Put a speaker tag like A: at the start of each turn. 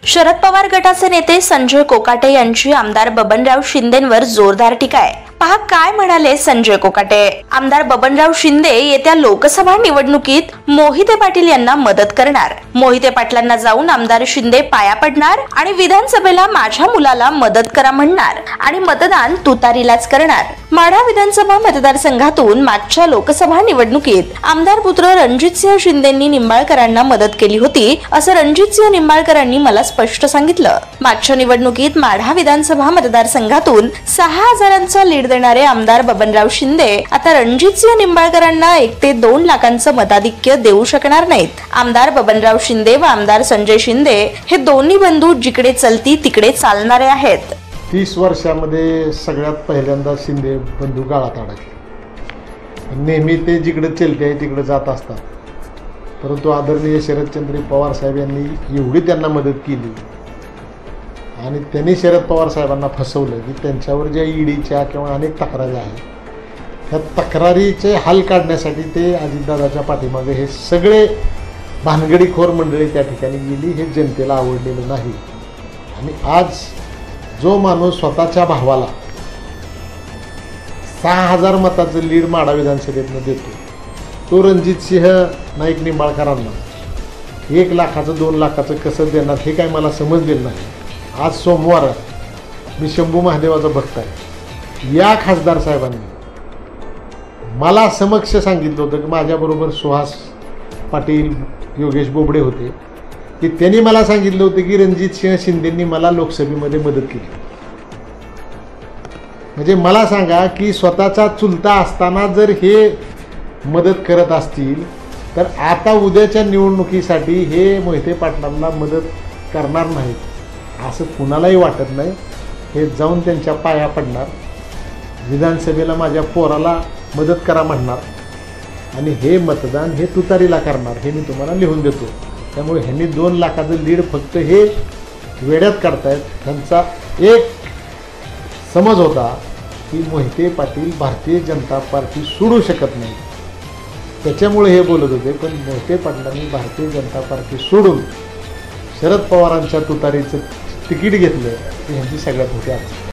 A: शरद पवार गटाचे नेते संजय कोकाटे यांची आमदार बबनराव शिंदेंवर जोरदार टीका आहे। पहा काय म्हणाले संजय कोकाटे। आमदार बबनराव शिंदे येत्या लोकसभा निवडणुकीत मोहिते पाटील यांना मदत करणार। मोहिते पाटलांना जाऊन आमदार शिंदे पाया पडणार आणि विधानसभेला माझ्या मुलाला मदत करा म्हणणार आणि मतदान तुतारीलाच करणार। माढा विधानसभा मतदारसंघातून मागच्या लोकसभा निवडणुकीत आमदार पुत्र रणजितसिंह शिंदेंनी निंबाळकरांना मदत केली होती असं रणजितसिंह निंबाळकरांनी मला स्पष्ट सांगितलं। मागच्या निवडणुकीत माढा विधानसभा मतदारसंघातून 6000चा लीड देणारे आमदार बबनराव शिंदे आता रणजितसिंह निंबाळकरांना 1 ते 2 लाखांचं मताधिक्य देऊ शकणार नाहीत। आमदार बबनराव शिंदे व आमदार संजय शिंदे हे दोन्ही बंधू जिकडे चलती तिकडे चालणारे आहेत।
B: 30 वर्षामध्ये सगळ्यात पहिल्यांदा शिंदे बंधू गाळात अडकले। नेहमी ते जिकडे चलते तिकडे जात असतात, परंतु आदरणीय शरदचंद्र पवार साहेब यांनी एवढी त्यांना मदत केली आणि त्यांनी शरद पवार साहेबांना फसवलं की त्यांच्यावर ज्या ईडीच्या किंवा अनेक तक्रारी आहेत त्या तक्रारीचे हल काढण्यासाठी ते अजितदादाच्या पाठीमागे हे सगळे भानगडीखोर मंडळी त्या ठिकाणी गेली। हे जनतेला आवडलेलं नाही आणि आज जो माणूस स्वतःच्या भावाला 6000 मताचं लीड माढा विधानसभेतनं देतो तो रणजितसिंह नाईक निंबाळकरांना 1 लाखाचं 2 लाखाचं कसं देणार हे काय मला समजलेलं नाही। आज सोमवार मी शंभू महादेवाचा भक्त आहे। या खासदार साहेबांनी मला समक्ष सांगितलं होतं की माझ्याबरोबर सुहास पाटील योगेश बोबडे होते की त्यांनी मला सांगितलं होतं की रणजितसिंह शिंदेंनी मला लोकसभेमध्ये मदत केली। म्हणजे मला सांगा की स्वतःचा चुलता असताना जर हे मदत करत असतील तर आता उद्याच्या निवडणुकीसाठी हे मोहिते पाटलांना मदत करणार नाहीत असं कुणालाही वाटत नाही। हे जाऊन त्यांच्या पाया पडणार, विधानसभेला माझ्या पोराला मदत करा म्हणणार आणि हे मतदान हे तुतारीला करणार हे मी तुम्हाला लिहून देतो। त्यामुळे ह्यांनी 2 लाखाचं लीड फक्त हे वेड्यात काढतायत। त्यांचा एक समज होता की मोहिते पाटील भारतीय जनता पार्टी सोडू शकत नाही, त्याच्यामुळे हे बोलत होते। पण मोहिते पाटलांनी भारतीय जनता पार्टी सोडून शरद पवारांच्या तुतारीचं तिकीट घेतलं ही ह्यांची सगळ्यात मोठी अडचण।